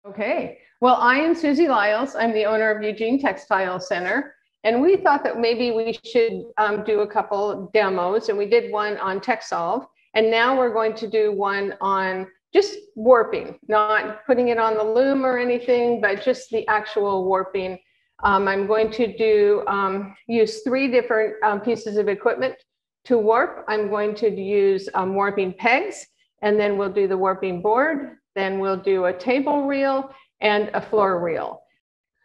Okay, well, I am Susie Lyles. I'm the owner of Eugene Textile Center. And we thought that maybe we should do a couple demos, and we did one on TechSolve. And now we're going to do one on just warping, not putting it on the loom or anything, but just the actual warping. I'm going to use 3 different pieces of equipment to warp. I'm going to use warping pegs, and then we'll do the warping board. Then we'll do a table reel and a floor reel.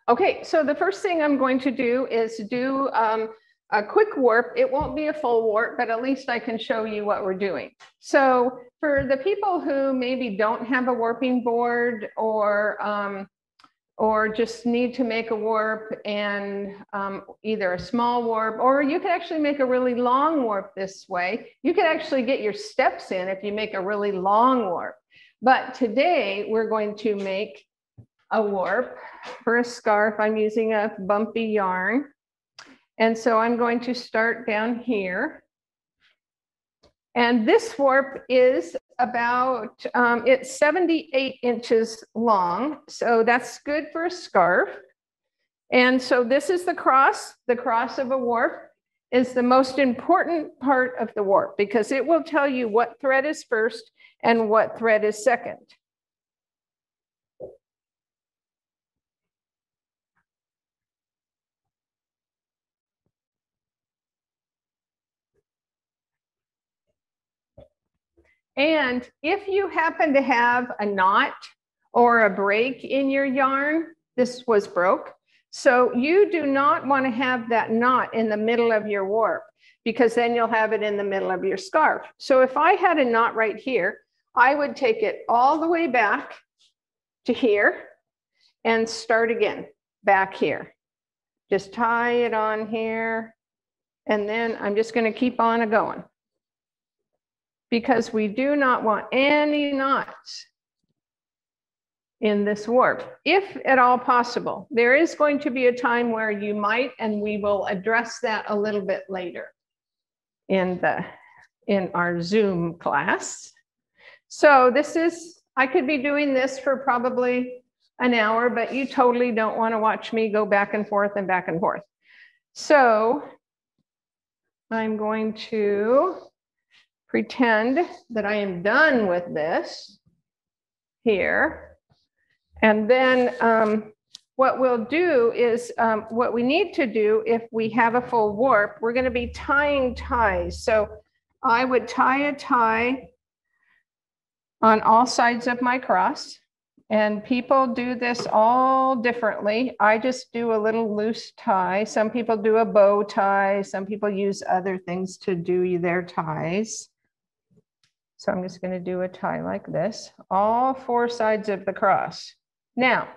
Okay, so the first thing I'm going to do is do a quick warp. It won't be a full warp, but at least I can show you what we're doing. So for the people who maybe don't have a warping board or just need to make a warp and either a small warp, or you can actually make a really long warp this way. You can actually get your steps in if you make a really long warp. But today we're going to make a warp for a scarf. I'm using a bumpy yarn. And so I'm going to start down here. And this warp is about, it's 78 inches long. So that's good for a scarf. And so this is the cross. The cross of a warp is the most important part of the warp because it will tell you what thread is first and what thread is second. And if you happen to have a knot or a break in your yarn, this was broke. So you do not want to have that knot in the middle of your warp because then you'll have it in the middle of your scarf. So if I had a knot right here, I would take it all the way back to here and start again back here. Just tie it on here. And then I'm just going to keep on going because we do not want any knots in this warp, if at all possible. There is going to be a time where you might, and we will address that a little bit later in our Zoom class. So this is, I could be doing this for probably an hour, but you totally don't want to watch me go back and forth and back and forth. So I'm going to pretend that I am done with this here. And then what we'll do is what we need to do if we have a full warp, we're going to be tying ties. So I would tie a tie on all sides of my cross. And people do this all differently. I just do a little loose tie. Some people do a bow tie. Some people use other things to do their ties. So I'm just going to do a tie like this, all 4 sides of the cross. Now,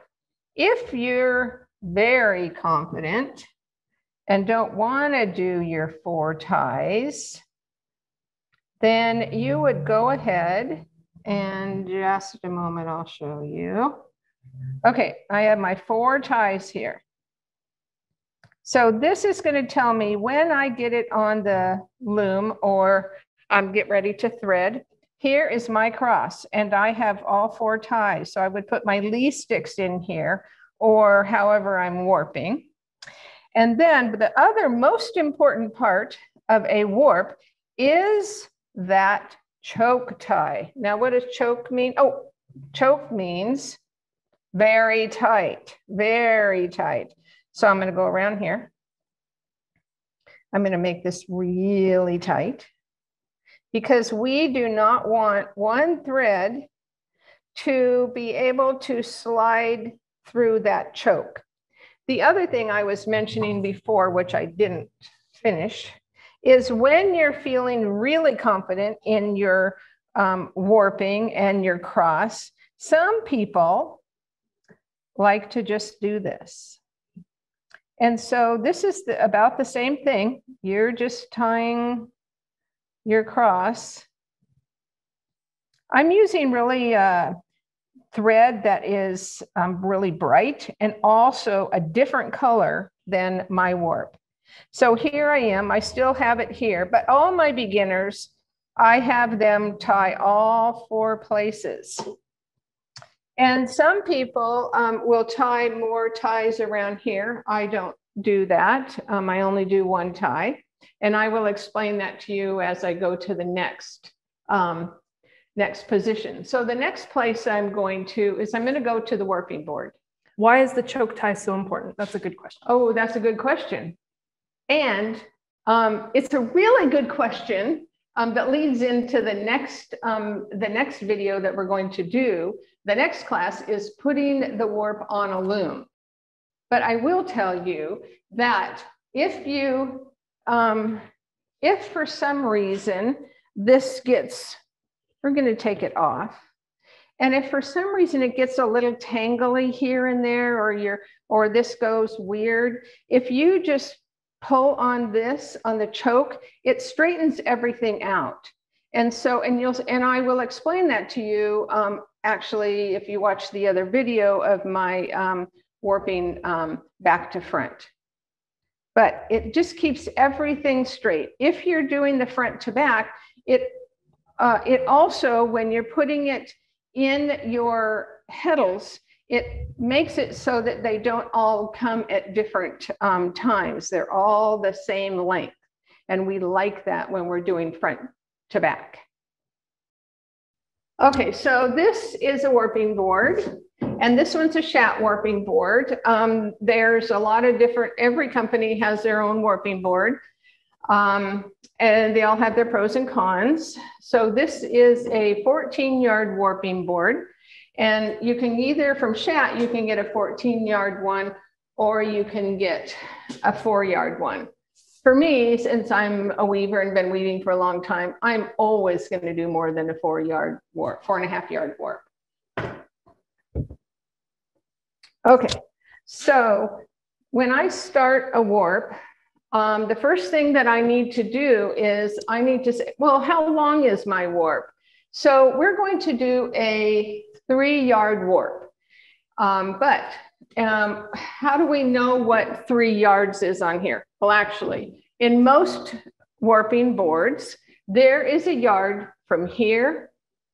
if you're very confident and don't want to do your 4 ties, then you would go ahead and just a moment, I'll show you. Okay, I have my 4 ties here. So this is going to tell me when I get it on the loom or get ready to thread. Here is my cross, and I have all 4 ties. So I would put my lee sticks in here, or however I'm warping. And then the other most important part of a warp is that choke tie. Now, what does choke mean? Oh, choke means very tight, very tight. So I'm going to go around here. I'm going to make this really tight because we do not want one thread to be able to slide through that choke. The other thing I was mentioning before, which I didn't finish, is when you're feeling really confident in your warping and your cross, some people like to just do this. And so this is about the same thing. You're just tying your cross. I'm using really thread that is really bright and also a different color than my warp. So here I am, I still have it here, but all my beginners, I have them tie all 4 places. And some people will tie more ties around here. I don't do that. I only do one tie. And I will explain that to you as I go to the next position. So the next place I'm going to go to the warping board. Why is the choke tie so important? That's a good question. Oh, that's a good question. And it's a really good question that leads into the next video that we're going to do. The next class is putting the warp on a loom. But I will tell you that if for some reason this gets, we're going to take it off. And if for some reason it gets a little tangly here and there, or this goes weird, if you just pull on this, on the choke, it straightens everything out. And so, and I will explain that to you, actually, if you watch the other video of my warping back to front. But it just keeps everything straight. If you're doing the front to back, it also, when you're putting it in your heddles, it makes it so that they don't all come at different times. They're all the same length. And we like that when we're doing front to back. Okay, so this is a warping board, and this one's a chat warping board. There's a lot of different, every company has their own warping board, and they all have their pros and cons. So this is a 14-yard warping board, and you can either, from chat, you can get a 14-yard one, or you can get a 4-yard one. For me, since I'm a weaver and been weaving for a long time, I'm always going to do more than a 4-yard warp, 4.5-yard warp. Okay, so when I start a warp, the first thing that I need to do is I need to say, well, how long is my warp? So we're going to do a 3-yard warp. But how do we know what 3 yards is on here? Well, actually, in most warping boards, there is a yard from here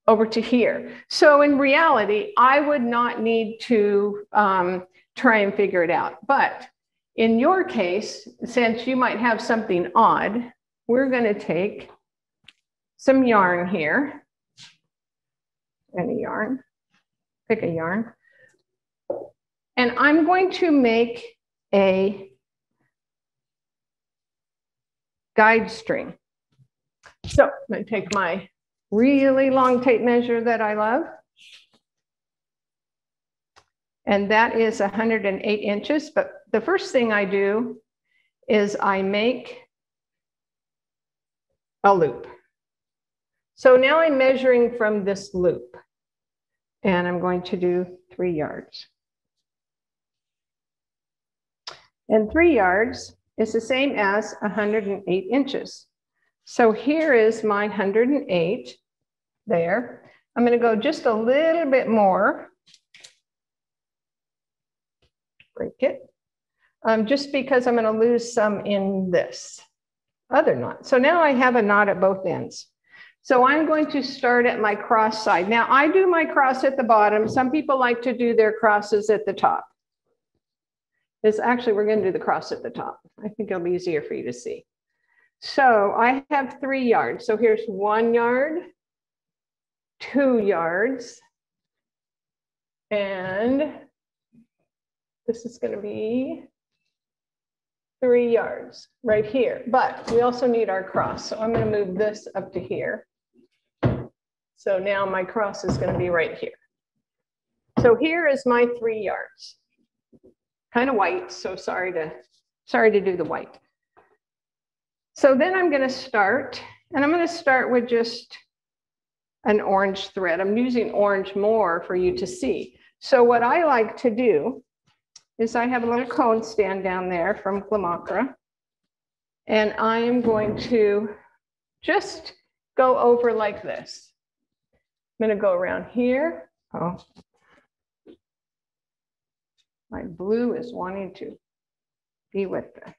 over to here. So in reality, I would not need to try and figure it out. But in your case, since you might have something odd, we're going to take some yarn here. Any yarn. Pick a yarn. And I'm going to make a guide string. So I'm going to take my really long tape measure that I love. And that is 108 inches. But the first thing I do is I make a loop. So now I'm measuring from this loop. And I'm going to do 3 yards. And 3 yards is the same as 108 inches. So here is my 108 there. I'm going to go just a little bit more. Break it. Just because I'm going to lose some in this other knot. So now I have a knot at both ends. So I'm going to start at my cross side. Now I do my cross at the bottom. Some people like to do their crosses at the top. Actually, we're going to do the cross at the top. I think it'll be easier for you to see. So I have 3 yards. So here's 1 yard, 2 yards, and this is going to be 3 yards right here. But we also need our cross. So I'm going to move this up to here. So now my cross is going to be right here. So here is my 3 yards. Kind of white, so sorry to do the white. So then I'm going to start, and I'm going to start with just an orange thread. I'm using orange more for you to see. So what I like to do is I have a little cone stand down there from Glamacra, and I am going to just go over like this. I'm going to go around here. Oh. My blue is wanting to be with the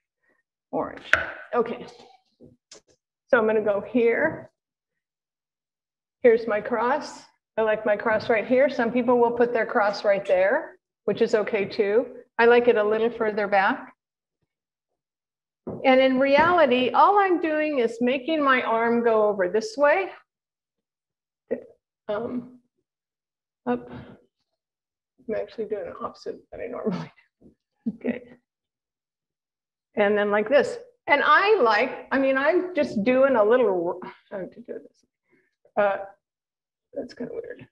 orange. Okay, so I'm going to go here. Here's my cross. I like my cross right here. Some people will put their cross right there, which is okay too. I like it a little further back. And in reality, all I'm doing is making my arm go over this way. Up. I'm actually doing the opposite that I normally do. Okay. And then like this. And I'm just doing a little, I have to do this. That's kind of weird.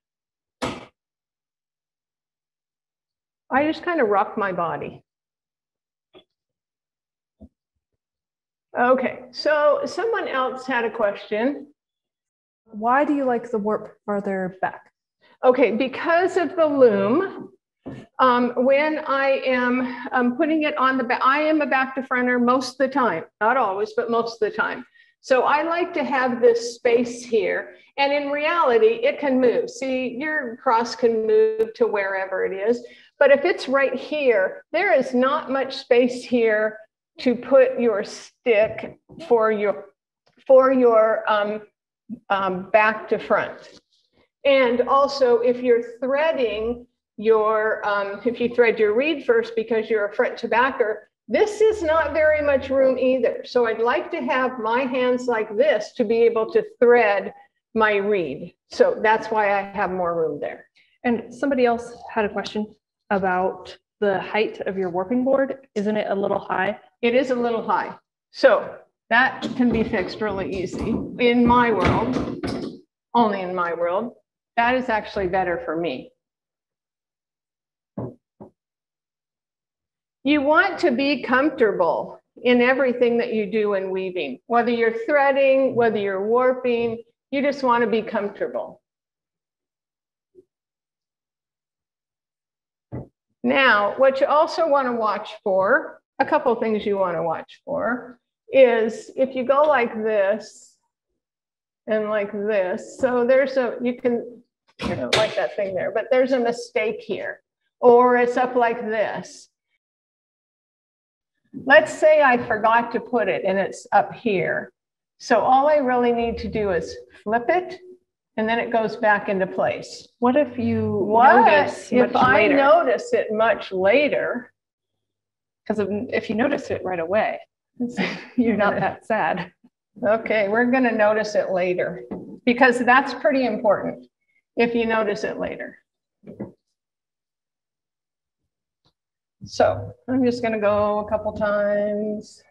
I just kind of rock my body. Okay, so someone else had a question. Why do you like the warp farther back? Okay, because of the loom. When I am putting it on the back, I am a back to fronter most of the time, not always, but most of the time. So I like to have this space here. And in reality, it can move. See, your cross can move to wherever it is. But if it's right here, there is not much space here to put your stick for your back to front. And also, if you're threading if you thread your reed first because you're a front to backer, this is not very much room either. So I'd like to have my hands like this to be able to thread my reed. So that's why I have more room there. And somebody else had a question about the height of your warping board. Isn't it a little high? It is a little high. So that can be fixed really easy. In my world, only in my world, that is actually better for me. You want to be comfortable in everything that you do in weaving, whether you're threading, whether you're warping, you just want to be comfortable. Now, what you also want to watch for, a couple of things you want to watch for, is if you go like this and like this, so there's you don't like that thing there, but there's a mistake here, or it's up like this. Let's say I forgot to put it and it's up here. So all I really need to do is flip it and then it goes back into place. What if you notice much later? If I notice it much later? Because if you notice it right away, you're not that sad. Okay, we're going to notice it later because that's pretty important if you notice it later. So I'm just going to go a couple times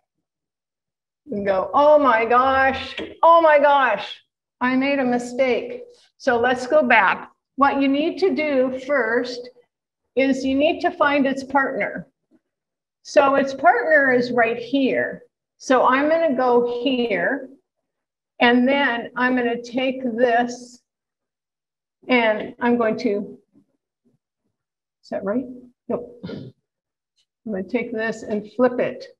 and go, oh my gosh, I made a mistake. So let's go back. What you need to do first is you need to find its partner. So its partner is right here. So I'm going to go here and then I'm going to take this and I'm going to, is that right? Nope. I'm going to take this and flip it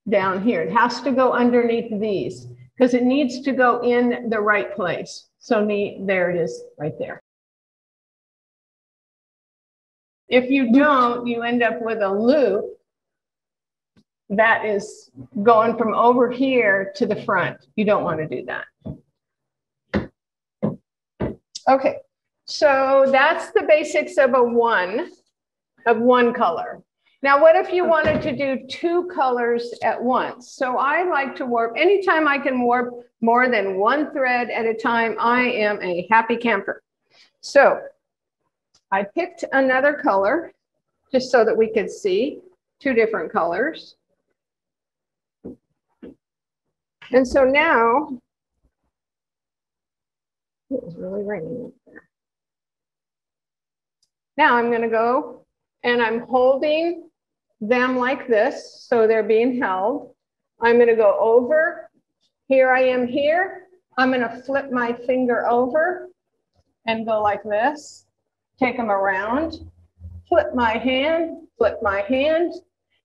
down here. It has to go underneath these because it needs to go in the right place. So there it is right there. If you don't, you end up with a loop that is going from over here to the front. You don't want to do that. Okay, so that's the basics of one color. Now, what if you wanted to do two colors at once? So I like to warp, anytime I can warp more than one thread at a time, I am a happy camper. So I picked another color just so that we could see two different colors. And so now, it was really raining up there. Now I'm going to go and I'm holding them like this, so they're being held. I'm going to go over. Here I am here. I'm going to flip my finger over and go like this. Take them around. Flip my hand,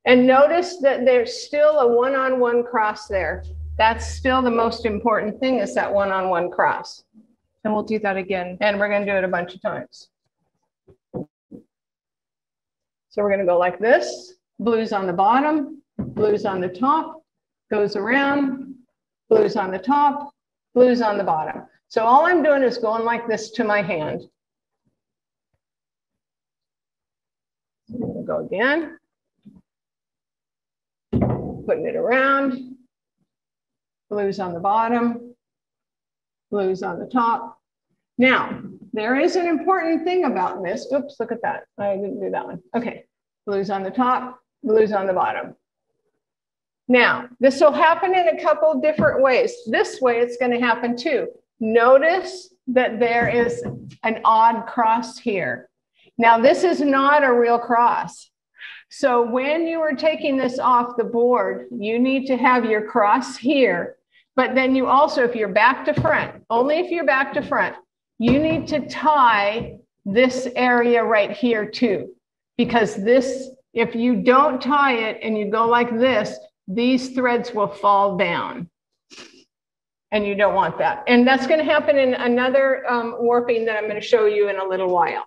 and notice that there's still a one-on-one cross there. That's still the most important thing, is that one-on-one cross. And we'll do that again. And we're going to do it a bunch of times. So we're going to go like this. Blues on the bottom, blues on the top, goes around, blues on the top, blues on the bottom. So all I'm doing is going like this to my hand. go again. Putting it around. Blues on the bottom. Blues on the top. Now, there is an important thing about this. Oops, look at that. I didn't do that one. Okay. Blues on the top, blues on the bottom. Now, this will happen in a couple different ways. This way, it's going to happen too. Notice that there is an odd cross here. Now, this is not a real cross. So when you are taking this off the board, you need to have your cross here. But then you also, if you're back to front, only if you're back to front, you need to tie this area right here too. Because this, if you don't tie it and you go like this, these threads will fall down. And you don't want that. And that's going to happen in another warping that I'm going to show you in a little while.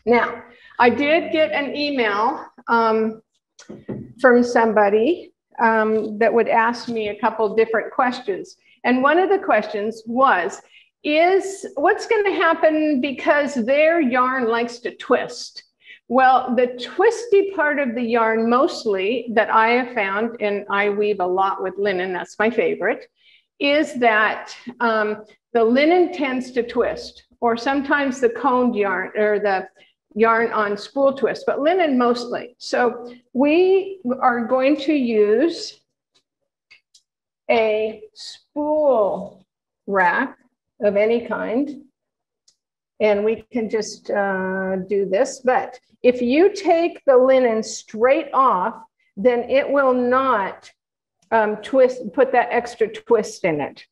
Now, I did get an email from somebody that would ask me a couple different questions. And one of the questions was, what's going to happen because their yarn likes to twist? Well, the twisty part of the yarn mostly that I have found, and I weave a lot with linen, that's my favorite, is that the linen tends to twist, or sometimes the coned yarn or the yarn on spool twist, but linen mostly. So we are going to use a spool rack of any kind, and we can just do this. But if you take the linen straight off, then it will not put that extra twist in it.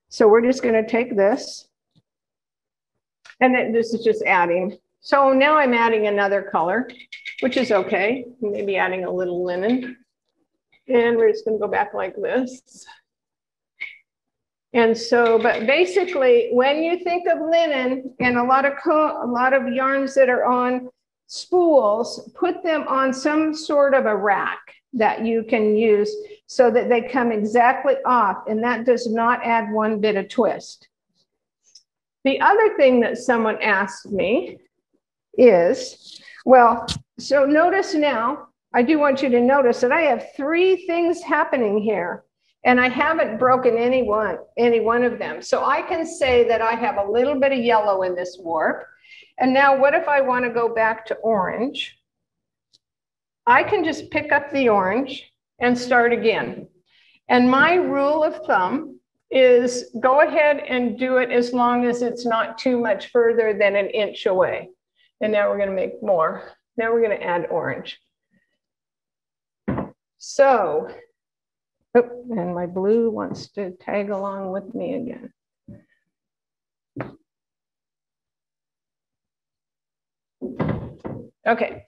So we're just going to take this, and then this is just adding. So now I'm adding another color, which is okay. Maybe adding a little linen, and we're just going to go back like this. And so, but basically, when you think of linen and a lot of yarns that are on spools, put them on some sort of a rack that you can use so that they come exactly off, and that does not add one bit of twist. The other thing that someone asked me is, well, so notice now, I do want you to notice that I have 3 things happening here, and I haven't broken any one of them. So I can say that I have a little bit of yellow in this warp. And now what if I want to go back to orange? I can just pick up the orange and start again. And my rule of thumb is go ahead and do it as long as it's not too much further than an inch away. And now we're going to make more. Now we're going to add orange. So, oh, and my blue wants to tag along with me again. Okay.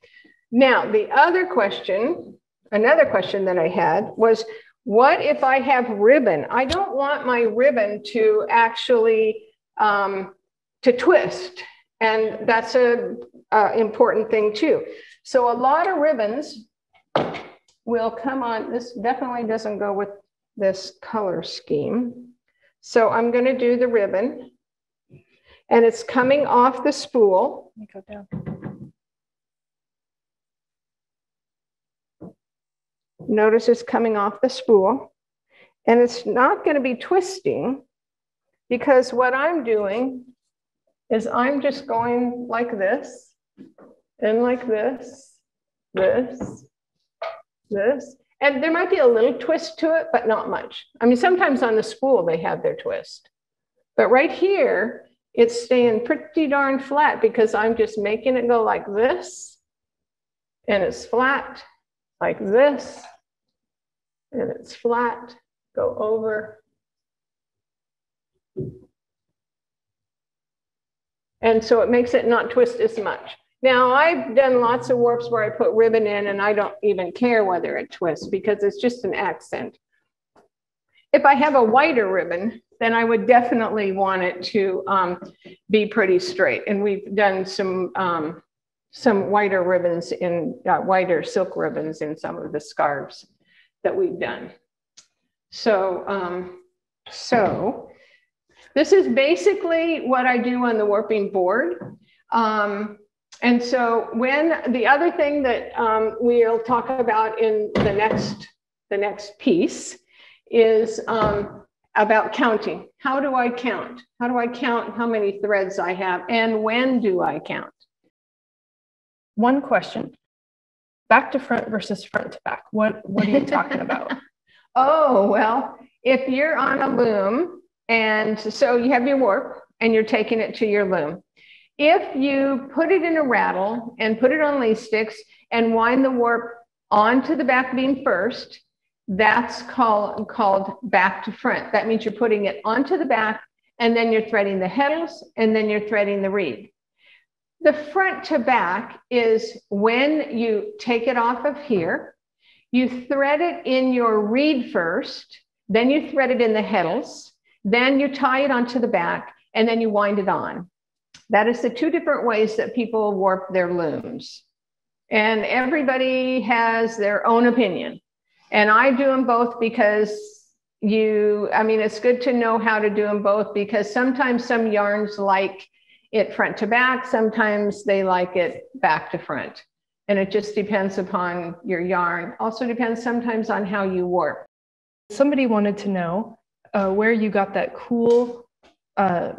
Now, the other question, another question that I had was, what if I have ribbon? I don't want my ribbon to actually to twist. And that's an important thing too. So a lot of ribbons will come on. This definitely doesn't go with this color scheme. So I'm going to do the ribbon, and it's coming off the spool. Let me go down. Notice it's coming off the spool, and it's not going to be twisting, because what I'm doing is I'm just going like this and like this, this. And there might be a little twist to it, but not much. I mean, sometimes on the spool, they have their twist. But right here, it's staying pretty darn flat because I'm just making it go like this. And it's flat like this. And it's flat, go over. And so it makes it not twist as much. Now, I've done lots of warps where I put ribbon in and I don't even care whether it twists because it's just an accent. If I have a whiter ribbon, then I would definitely want it to be pretty straight. And we've done some whiter ribbons in whiter silk ribbons in some of the scarves that we've done. So, this is basically what I do on the warping board. And so when the other thing that we'll talk about in the next piece is about counting. How do I count? How do I count how many threads I have, and when do I count? One question, back to front versus front to back. What are you talking about? Oh, well, if you're on a loom, and so you have your warp and you're taking it to your loom. If you put it in a rattle and put it on lace sticks and wind the warp onto the back beam first, that's called back to front. That means you're putting it onto the back, and then you're threading the heddles, and then you're threading the reed. The front to back is when you take it off of here, you thread it in your reed first, then you thread it in the heddles, then you tie it onto the back, and then you wind it on. That is the two different ways that people warp their looms. And everybody has their own opinion. And I do them both because it's good to know how to do them both, because sometimes some yarns like it front to back, sometimes they like it back to front. And it just depends upon your yarn. Also depends sometimes on how you warp. Somebody wanted to know where you got that cool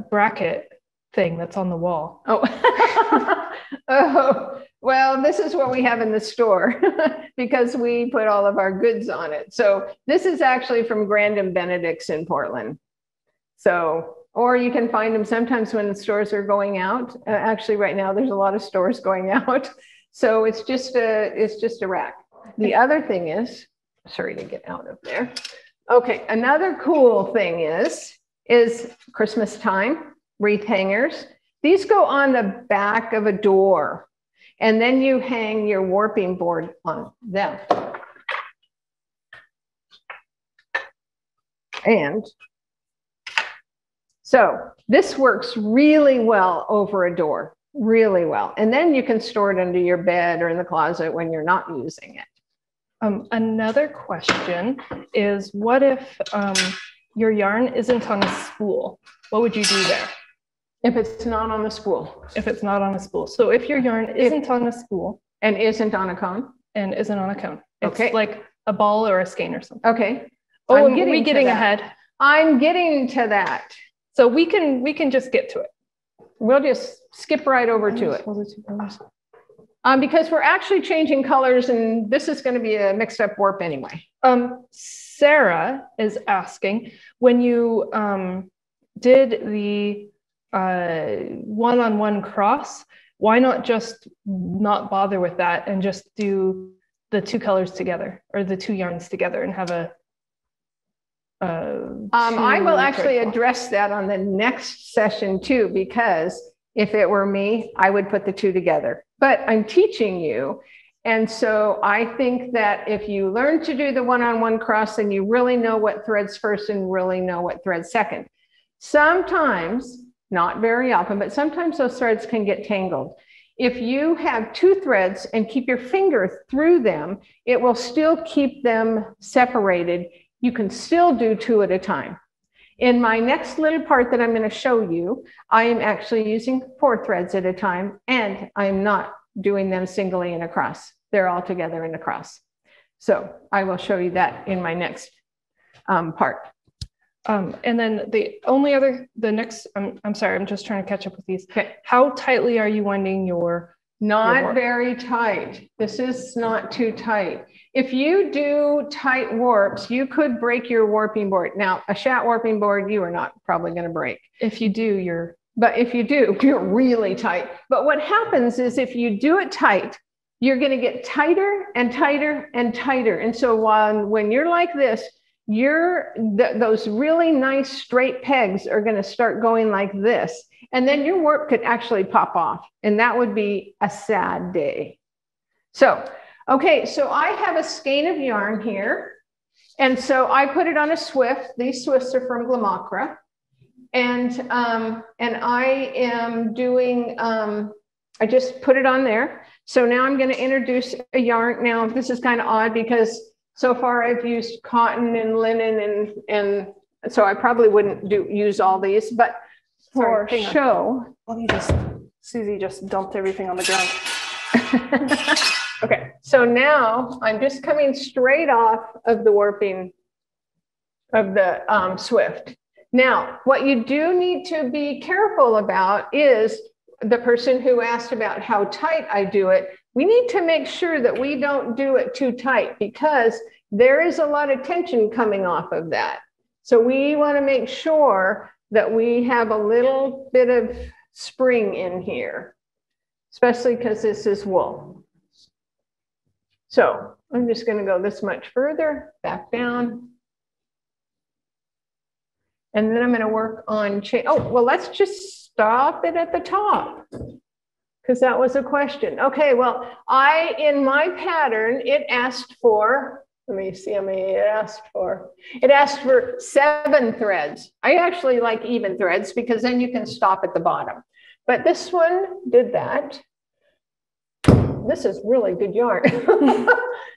bracket thing that's on the wall. Oh, oh, well, this is what we have in the store because we put all of our goods on it. So this is actually from Grandin Benedict's in Portland. So, or you can find them sometimes when the stores are going out. Actually, right now there's a lot of stores going out. So it's just a rack. The other thing is, sorry to get out of there. Okay, another cool thing is Christmas time, wreath hangers. These go on the back of a door, and then you hang your warping board on them. And so this works really well over a door, really well. And then you can store it under your bed or in the closet when you're not using it. Another question is, what if your yarn isn't on a spool? What would you do there? If it's not on the spool. If it's not on a spool. So if your yarn isn't on a spool. And isn't on a cone? And isn't on a cone. It's okay. Like a ball or a skein or something. Okay. Oh, are we getting ahead? I'm getting to that. So we can just get to it. We'll just skip right over to it. Because we're actually changing colors, and this is going to be a mixed up warp anyway. Sarah is asking, when you did the one-on-one cross, why not just not bother with that and just do the two colors together, or the two yarns together, and have a I will actually address that on the next session too, because if it were me, I would put the two together. But I'm teaching you. And so I think that if you learn to do the one-on-one cross, then you really know what threads first and really know what threads second. Sometimes, not very often, but sometimes those threads can get tangled. If you have two threads and keep your finger through them, it will still keep them separated. You can still do two at a time. In my next little part that I'm going to show you, I am actually using 4 threads at a time, and I'm not doing them singly in a cross. They're all together in a cross. So I will show you that in my next part. And then the next, I'm sorry, I'm just trying to catch up with these. Okay. How tightly are you winding your Not very tight. This is not too tight. If you do tight warps, you could break your warping board. Now, a chat warping board, you are not probably going to break. If you do, But if you do, you're really tight. But what happens is if you do it tight, you're going to get tighter and tighter and tighter. And so when you're like this, those really nice straight pegs are going to start going like this. And then your warp could actually pop off. And that would be a sad day. So, okay, so I have a skein of yarn here. And so I put it on a Swift. These Swifts are from Glamacra. And I am doing, I just put it on there. So now I'm going to introduce a yarn. Now, this is kind of odd because so far I've used cotton and linen, and so I probably wouldn't use all these, but for show, let me just Susie just dumped everything on the ground. Okay, so now I'm just coming straight off of the warping of the Swift. Now, what you do need to be careful about is the person who asked about how tight I do it. We need to make sure that we don't do it too tight because there is a lot of tension coming off of that. So we want to make sure that we have a little bit of spring in here, especially because this is wool. So I'm just going to go this much further, back down. And then I'm going to work on oh, well, let's just stop it at the top because that was a question. Okay, well, in my pattern, it asked for, let me see how many it asked for. It asked for 7 threads. I actually like even threads because then you can stop at the bottom. But this one did that. This is really good yarn.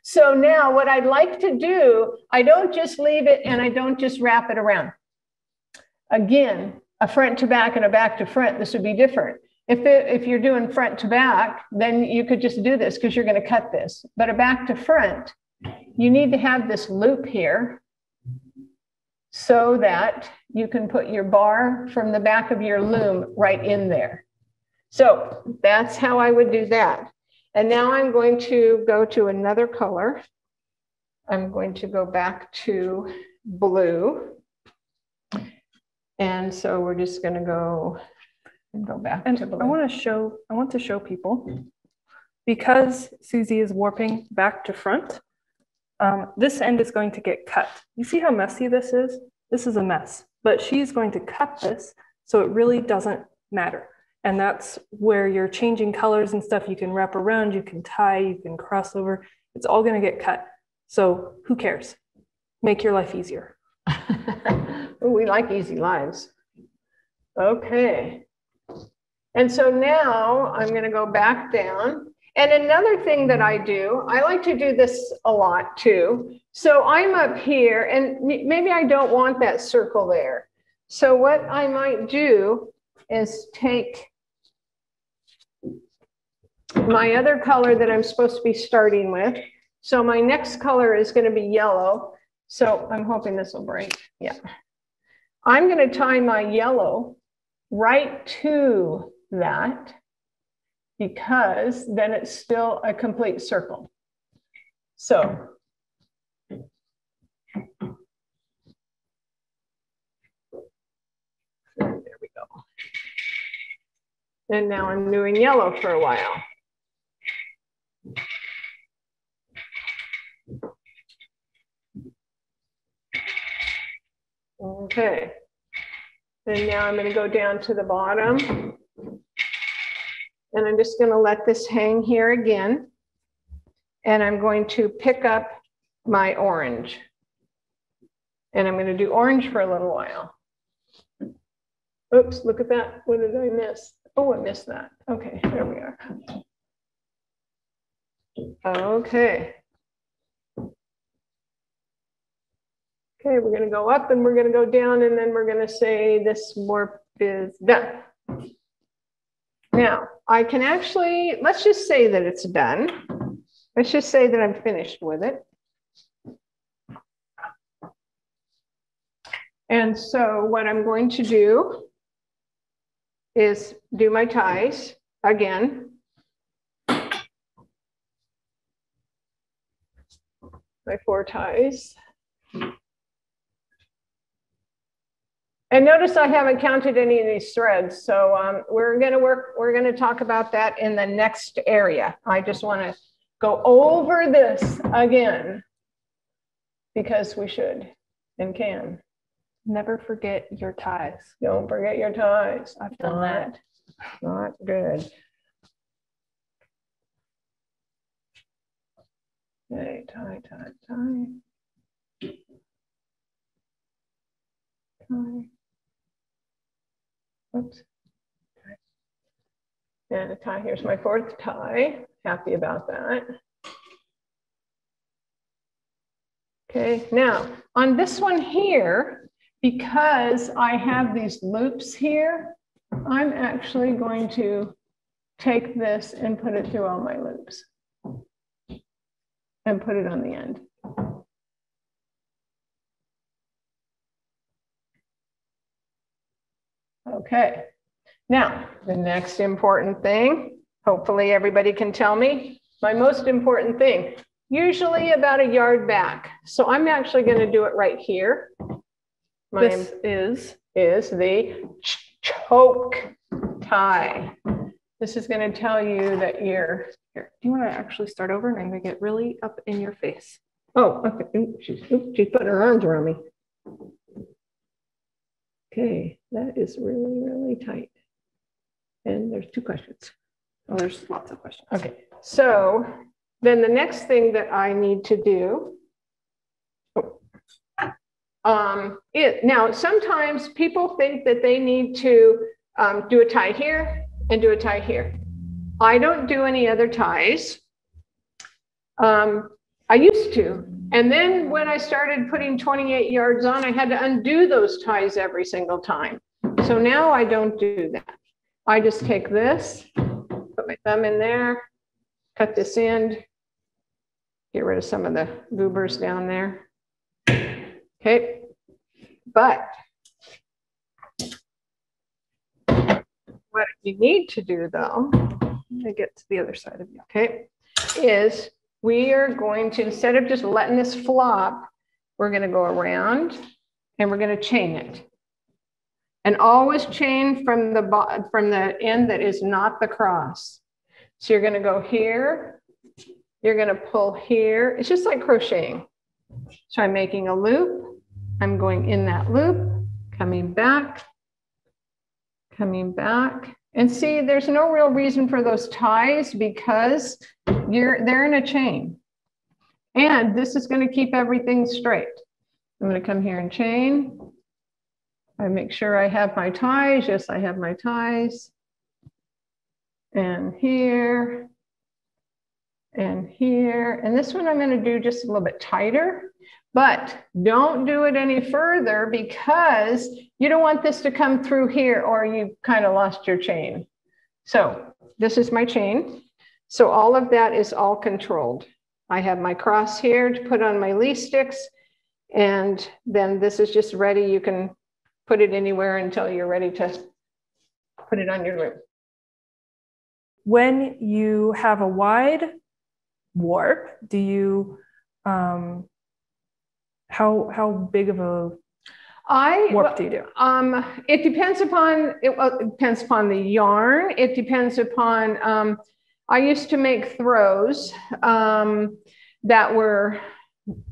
So now what I'd like to do, I don't just leave it and I don't just wrap it around. Again, a front to back and a back to front, this would be different. If you're doing front to back, then you could just do this because you're going to cut this. But a back to front, you need to have this loop here so that you can put your bar from the back of your loom right in there. So that's how I would do that. And now I'm going to go to another color. I'm going to go back to blue. And so we're just going to go back to blue. I want to show people, because Susie is warping back to front, this end is going to get cut. You see how messy this is? This is a mess, but she's going to cut this so it really doesn't matter. And that's where you're changing colors and stuff. You can wrap around, you can tie, you can cross over. It's all going to get cut. So who cares? Make your life easier. We like easy lives. Okay. And so now I'm going to go back down. And another thing that I do, I like to do this a lot too. So I'm up here and maybe I don't want that circle there. So what I might do is take my other color that I'm supposed to be starting with. So my next color is going to be yellow. So I'm hoping this will break. Yeah. I'm going to tie my yellow right to that because then it's still a complete circle. So there we go. And now I'm doing yellow for a while. Okay, and now I'm going to go down to the bottom and I'm just going to let this hang here again. And I'm going to pick up my orange and I'm going to do orange for a little while. Oops, look at that. What did I miss? Oh, I missed that. Okay, there we are. Okay. Okay, we're going to go up and we're going to go down and then we're going to say this warp is done. Now, I can actually, let's just say that it's done. Let's just say that I'm finished with it. And so what I'm going to do is do my ties again. My 4 ties. And notice I haven't counted any of these threads. So we're going to talk about that in the next area. I just want to go over this again because we should and can. Never forget your ties. Don't forget your ties. I've done that. Not good. Okay, tie, tie, tie. Tie. Oops. And a tie, here's my 4th tie. Happy about that. Okay, now on this one here, because I have these loops here, I'm actually going to take this and put it through all my loops and put it on the end. Okay, now the next important thing, hopefully everybody can tell me, my most important thing, usually about a yard back. So I'm actually going to do it right here. This is the choke tie. This is going to tell you that you're here. Do you want to actually start over? And I'm going to get really up in your face. Oh, okay. Oops, she's putting her arms around me. Okay, that is really, really tight. And there's 2 questions. Oh, there's lots of questions. Okay, so then the next thing that I need to do, now sometimes people think that they need to do a tie here and do a tie here. I don't do any other ties. I used to. And then when I started putting 28 yards on, I had to undo those ties every single time. So now I don't do that. I just take this, put my thumb in there, cut this end, get rid of some of the goobers down there. Okay, but what you need to do though, I get to the other side of you. Okay, is we are going to, instead of just letting this flop, we're going to go around and we're going to chain it. And always chain from the end that is not the cross. So you're going to go here, you're going to pull here. It's just like crocheting. So I'm making a loop, I'm going in that loop, coming back. And see, there's no real reason for those ties because they're in a chain. And this is going to keep everything straight. I'm going to come here and chain. I make sure I have my ties. Yes, I have my ties. And here. And here. And this one I'm going to do just a little bit tighter. But don't do it any further because you don't want this to come through here or you kind of lost your chain. So this is my chain. So all of that is all controlled. I have my cross here to put on my leaf sticks. And then this is just ready. You can put it anywhere until you're ready to put it on your loom. When you have a wide warp, do you, how big of a warp do you do? It depends upon, it depends upon the yarn. It depends upon, I used to make throws that were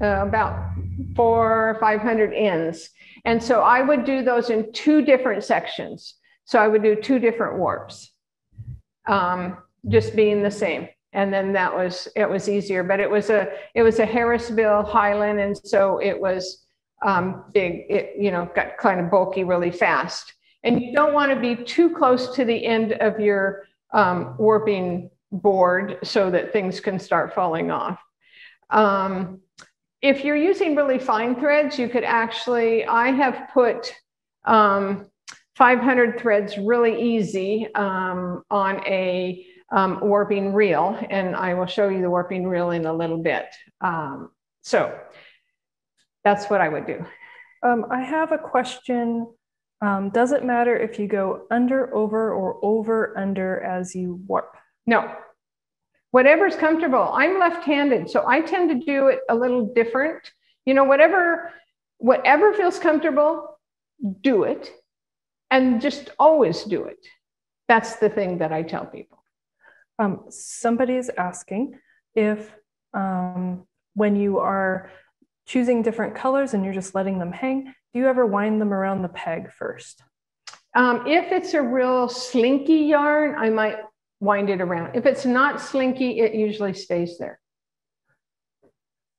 about 400 or 500 ends. And so I would do those in 2 different sections. So I would do 2 different warps, just being the same. And then it was easier, but it was a Harrisville Highland. And so it was big, it, got kind of bulky really fast. And you don't want to be too close to the end of your warping board so that things can start falling off. If you're using really fine threads, you could actually, I have put 500 threads really easy on a warping reel, and I will show you the warping reel in a little bit. So that's what I would do. I have a question. Does it matter if you go under, over, or over, under as you warp? No. Whatever's comfortable. I'm left-handed, so I tend to do it a little different. Whatever feels comfortable, do it. And just always do it. That's the thing that I tell people. Somebody is asking if when you are choosing different colors and you're just letting them hang, do you ever wind them around the peg first? If it's a real slinky yarn, I might wind it around. If it's not slinky, it usually stays there.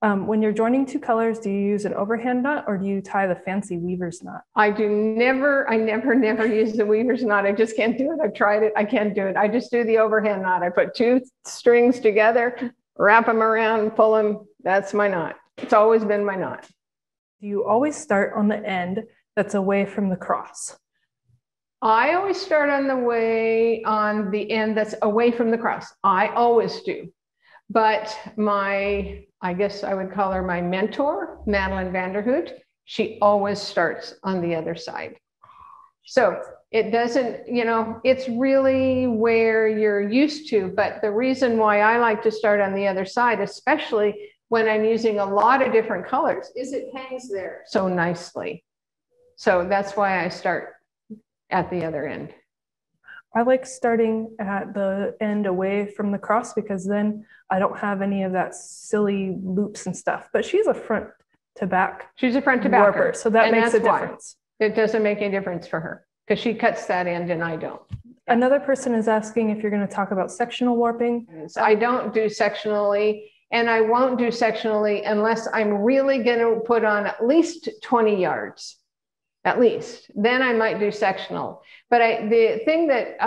When you're joining 2 colors, do you use an overhand knot or do you tie the fancy weaver's knot? I never use the weaver's knot. I just can't do it. I've tried it. I can't do it. I just do the overhand knot. I put 2 strings together, wrap them around, pull them. That's my knot. It's always been my knot. Do you always start on the end that's away from the cross? I always start on the end that's away from the cross. I always do. But I guess I would call her my mentor, Madeline Vanderhoot. She always starts on the other side. So it doesn't, it's really where you're used to. But the reason why I like to start on the other side, especially when I'm using a lot of different colors, is it hangs there so nicely. So that's why I start at the other end. I like starting at the end away from the cross because then I don't have any of that silly loops and stuff. But she's a front to back. She's a front to back warper, so that makes a difference. It doesn't make any difference for her because she cuts that end and I don't. Another person is asking if you're going to talk about sectional warping. I don't do sectionally, and I won't do sectionally unless I'm really going to put on at least 20 yards. At least, then I might do sectional. But the thing that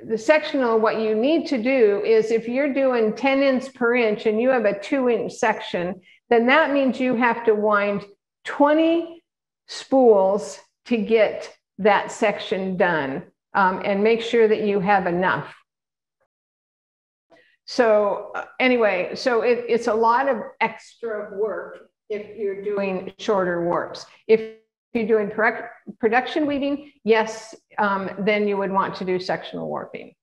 the sectional, what you need to do is if you're doing 10 inches per inch and you have a 2-inch section, then that means you have to wind 20 spools to get that section done, and make sure that you have enough. So anyway, so it's a lot of extra work if you're doing shorter warps. If you're doing production weaving, yes, then you would want to do sectional warping.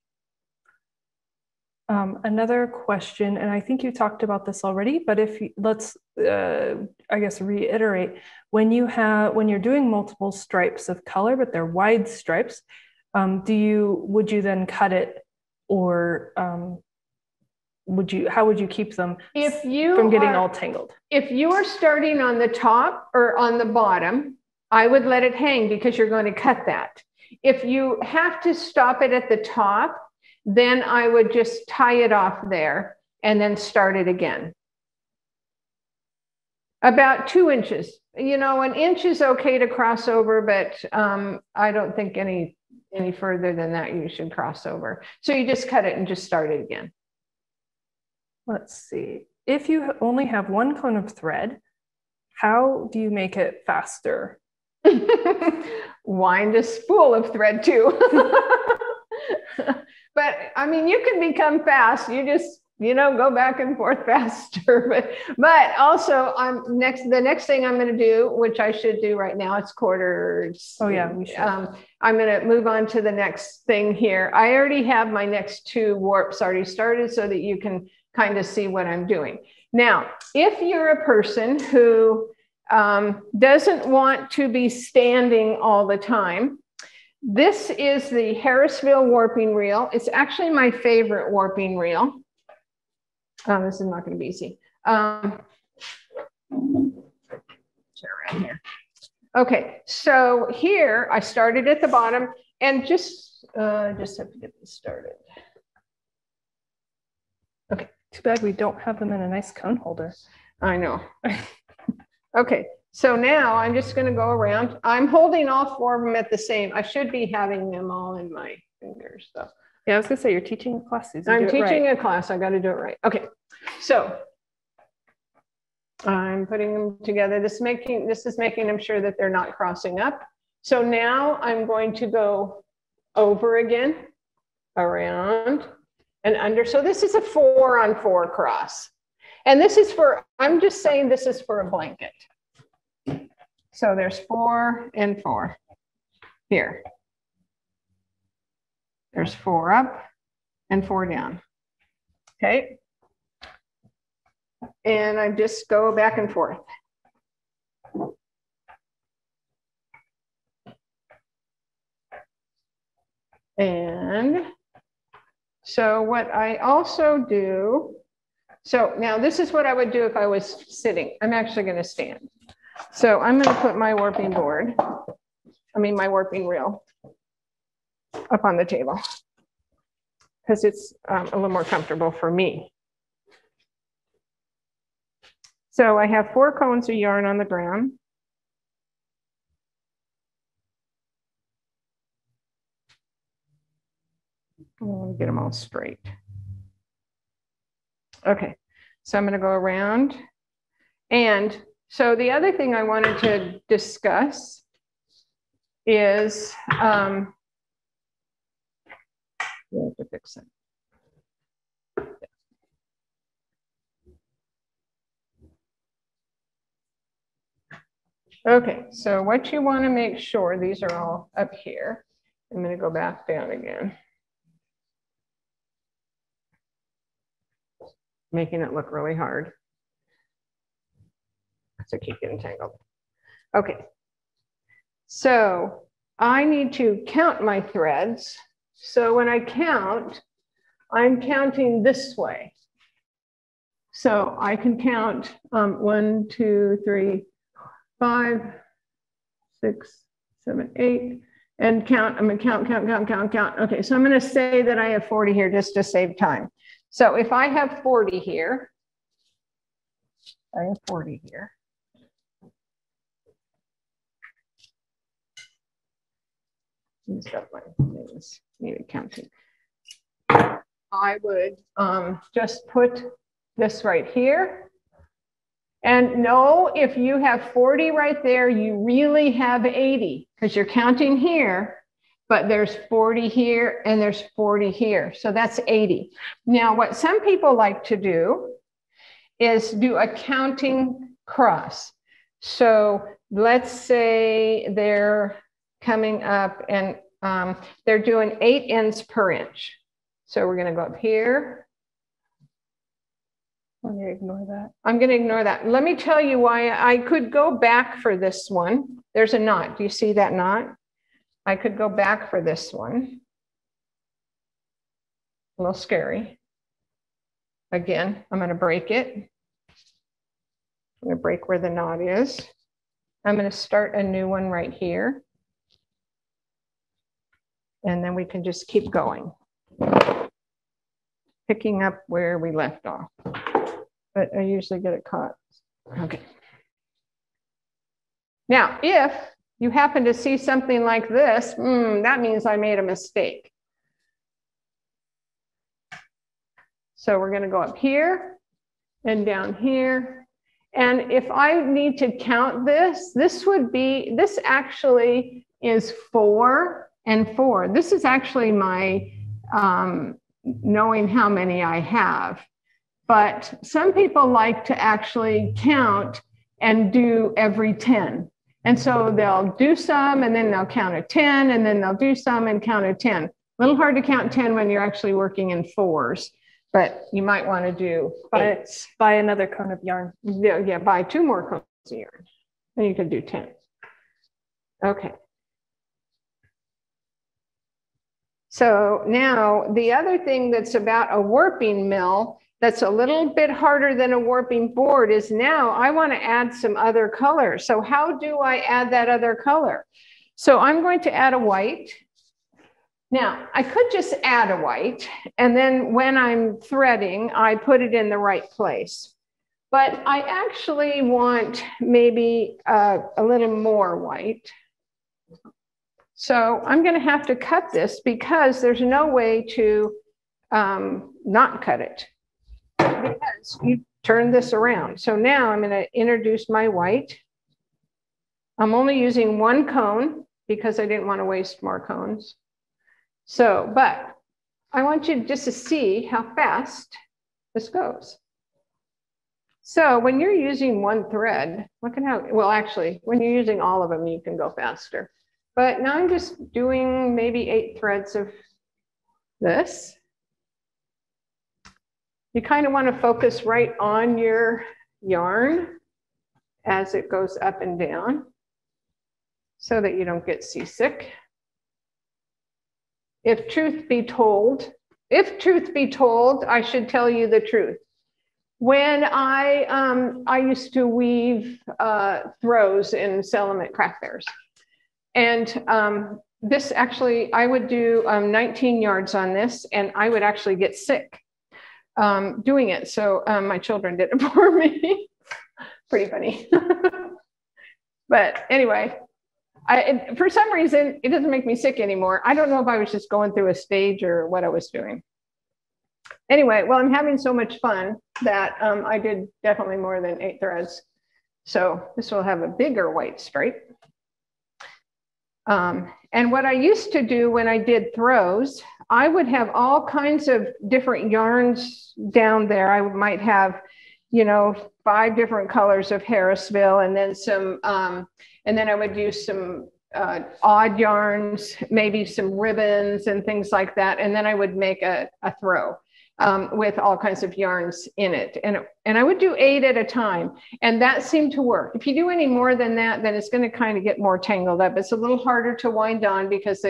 Another question, and I think you talked about this already, but let's I guess reiterate, when you're doing multiple stripes of color, but they're wide stripes, would you then cut it, or how would you keep them from getting all tangled? If you are starting on the top or on the bottom, I would let it hang because you're going to cut that. If you have to stop it at the top, then I would just tie it off there and then start it again. About 2 inches. An inch is okay to cross over, but I don't think any further than that you should cross over. So you just cut it and just start it again. Let's see. If you only have one cone of thread, how do you make it faster? Wind a spool of thread too. But I mean, you can become fast. You just, go back and forth faster. But also, the next thing I'm going to do, which I should do right now, it's quarters. Oh yeah, we should. I'm going to move on to the next thing here. I already have my next 2 warps already started so that you can kind of see what I'm doing. Now, if you're a person who doesn't want to be standing all the time, this is the Harrisville warping reel. It's actually my favorite warping reel. This is not going to be easy. Around here. Okay, so here I started at the bottom and just have to get this started. Okay. Too bad we don't have them in a nice cone holder. I know. Okay, so now I'm just going to go around. I'm holding all 4 of them at the same. I should be having them all in my fingers. So. Yeah, I was going to say, you're teaching a class, Susan. I'm teaching a class. I got to do it right. Okay, so I'm putting them together. This is making them sure that they're not crossing up. So now I'm going to go over again, around and under. So this is a 4-on-4 cross. And this is I'm just saying this is for a blanket. So there's 4 and 4 here. There's 4 up and 4 down. Okay. And I just go back and forth. And so what I also do, so now this is what I would do if I was sitting. I'm actually going to stand. So I'm going to put my warping my warping reel up on the table because it's a little more comfortable for me. So I have 4 cones of yarn on the ground. I'll get them all straight. Okay, so I'm going to go around. And so the other thing I wanted to discuss is We have to fix it. Okay, so what you want to make sure, these are all up here. I'm going to go back down again. Making it look really hard. So keep getting tangled. Okay, so I need to count my threads. So when I count, I'm counting this way. So I can count 1, 2, 3, 5, 6, 7, 8, and count. I'm going to count. Okay, so I'm going to say that I have 40 here just to save time. So if I have 40 here, I have 40 here. Use up my things, needed counting. I would just put this right here. And know if you have 40 right there, you really have 80 because you're counting here, but there's 40 here and there's 40 here. So that's 80. Now, what some people like to do is do a counting cross. So let's say they're coming up and they're doing 8 ends per inch. So we're going to go up here. I'm going to ignore that. I'm going to ignore that. Let me tell you why I could go back for this one. There's a knot. Do you see that knot? I could go back for this one. A little scary. Again, I'm going to break it. I'm going to break where the knot is. I'm going to start a new one right here. And then we can just keep going. Picking up where we left off. But I usually get it caught. Okay. Now, if you happen to see something like this, that means I made a mistake. So we're going to go up here and down here. And if I need to count this, this actually is 4 and 4. This is actually my knowing how many I have. But some people like to actually count and do every 10. And so they'll do some and then they'll count a 10 and then they'll do some and count a 10. A little hard to count 10 when you're actually working in 4s, but you might want to do 8s. Buy another cone of yarn. Yeah, buy 2 more cones of yarn. And you could do 10. Okay. So now the other thing that's about a warping mill that's a little bit harder than a warping board is now I want to add some other color. So how do I add that other color? So I'm going to add a white. Now I could just add a white and then when I'm threading, I put it in the right place. But I actually want maybe a little more white. So I'm going to have to cut this because there's no way to not cut it. Because you turn this around. So now I'm going to introduce my white. I'm only using 1 cone because I didn't want to waste more cones. So, but I want you just to see how fast this goes. So when you're using 1 thread, look at how, well, actually, when you're using all of them, you can go faster. But now I'm just doing maybe 8 threads of this. You kind of want to focus right on your yarn as it goes up and down so that you don't get seasick. If truth be told, I should tell you the truth. When I used to weave throws and sell them at craft fairs. And this actually, I would do 19 yards on this and I would actually get sick doing it. So my children did it for me. Pretty funny. But anyway, for some reason, it doesn't make me sick anymore. I don't know if I was just going through a stage or what I was doing. Anyway, well, I'm having so much fun that I did definitely more than 8 threads. So this will have a bigger white stripe. And what I used to do when I did throws, I would have all kinds of different yarns down there. I might have, you know, 5 different colors of Harrisville, and then some, and then I would use some odd yarns, maybe some ribbons and things like that. And then I would make a throw with all kinds of yarns in it. And I would do 8 at a time. And that seemed to work. If you do any more than that, then it's going to kind of get more tangled up. It's a little harder to wind on because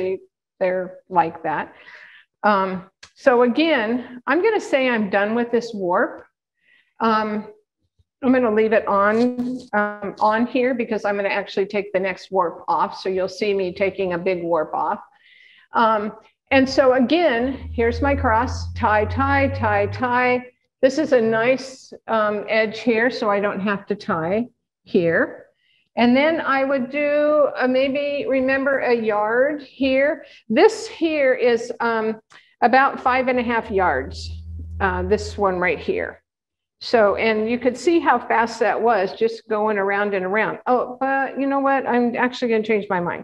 they're like that. So again, I'm going to say I'm done with this warp. I'm going to leave it on here because I'm going to actually take the next warp off. So you'll see me taking a big warp off. And so again, here's my cross, tie, tie, tie, tie. This is a nice edge here, so I don't have to tie here. And then I would do maybe, remember, a yard here. This here is about 5.5 yards, this one right here. So, and you could see how fast that was, just going around and around. Oh, but you know what? I'm actually going to change my mind.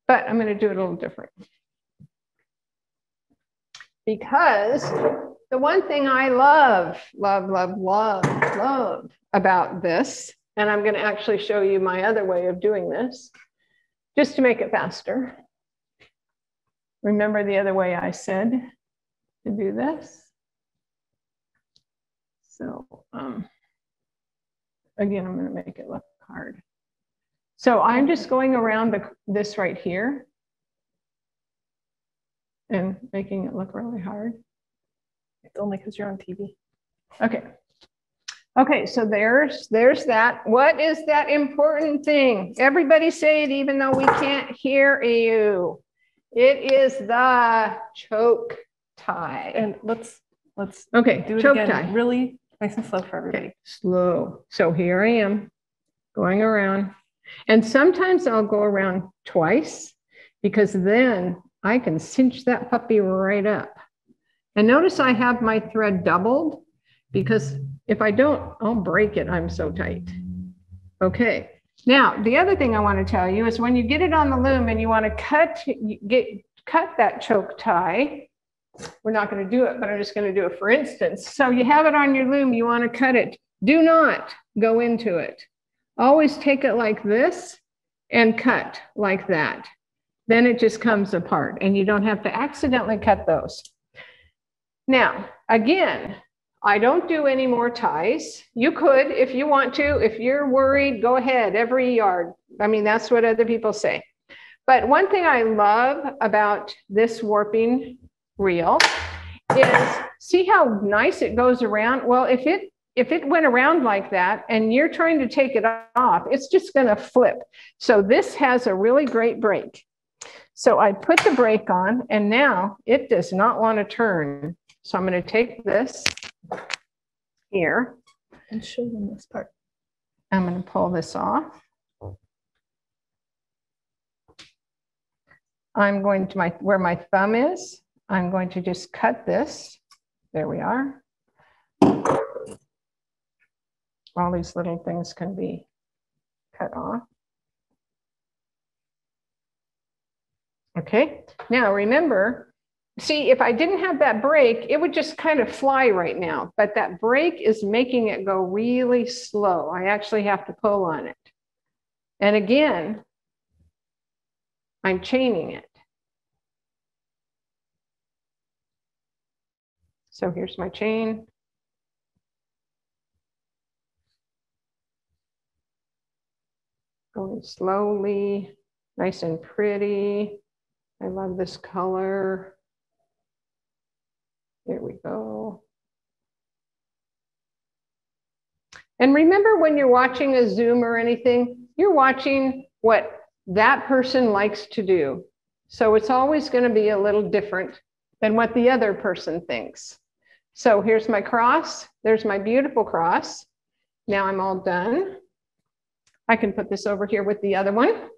But I'm going to do it a little different. Because the one thing I love about this, and I'm going to actually show you my other way of doing this, just to make it faster. Remember the other way I said to do this? So again, I'm going to make it look hard. So I'm just going around this right here and making it look really hard. It's only because you're on TV. Okay. Okay, so there's that. What is that important thing? Everybody say it even though we can't hear you. It is the choke tie. And let's okay, do it choke again. Tie. Really nice and slow for everybody. Okay, slow. So here I am going around. And sometimes I'll go around twice because then I can cinch that puppy right up. And notice I have my thread doubled because if I don't, I'll break it. I'm so tight. Okay. Now, the other thing I want to tell you is when you get it on the loom and you want to cut that choke tie, we're not going to do it, but I'm just going to do it for instance. So you have it on your loom, you want to cut it. Do not go into it. Always take it like this and cut like that. Then it just comes apart and you don't have to accidentally cut those. Now, again, I don't do any more ties. You could, if you want to, if you're worried, go ahead, every yard. I mean, that's what other people say. But one thing I love about this warping reel is, see how nice it goes around? Well, if it went around like that and you're trying to take it off, it's just going to flip. So this has a really great break. So I put the brake on and now it does not want to turn. So I'm going to take this here and show them this part. I'm going to pull this off. I'm going to where my thumb is, I'm going to just cut this. There we are. All these little things can be cut off. Okay, now remember, see, if I didn't have that brake, it would just kind of fly right now, but that brake is making it go really slow. I actually have to pull on it. And again, I'm chaining it. So here's my chain. Going slowly, nice and pretty. I love this color. There we go. And remember, when you're watching a Zoom or anything, you're watching what that person likes to do. So it's always going to be a little different than what the other person thinks. So here's my cross. There's my beautiful cross. Now I'm all done. I can put this over here with the other one.